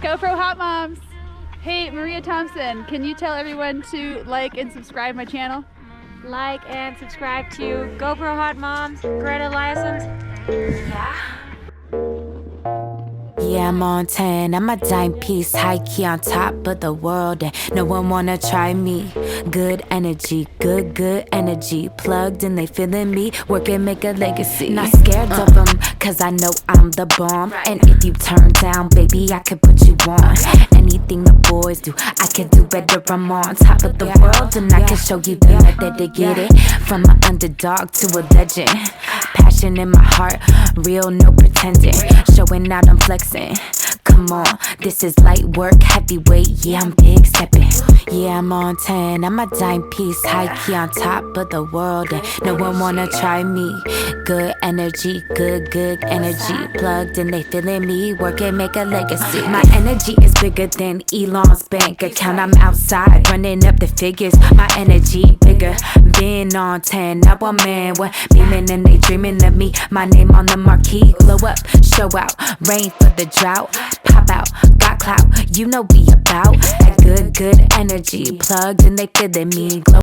GoPro Hot Moms. Hey, Maria Thompson, can you tell everyone to like and subscribe my channel? Like and subscribe to GoPro Hot Moms, Grete Eliassen. Yeah, I'm on 10, I'm a dime piece, high key on top of the world, and no one wanna try me. Good energy, good energy, plugged and they feeling me, work and make a legacy. Not scared of them, cause I know I'm the bomb, and if you turn down, baby, I can put you on. Anything the boys do, I can do better, I'm on top of the world, and I can show you the method to get it. From an underdog to a legend, passion in my heart, real, no pretending, showing out, I'm flexing. Come on, this is light work, heavyweight, yeah, I'm big stepping. Yeah, I'm on 10, I'm a dime piece, high key on top of the world, and no one wanna try me. Good energy, good energy, plugged and they feeling me, work and make a legacy. My energy is bigger than Elon's bank account, I'm outside running up the figures. My energy bigger, been on 10, now I'm man, what beaming and they dreaming of me. My name on the marquee, glow up, show out, rain for the drought, pop out, got clout, you know we about that good energy, plugged and they feeling me, glow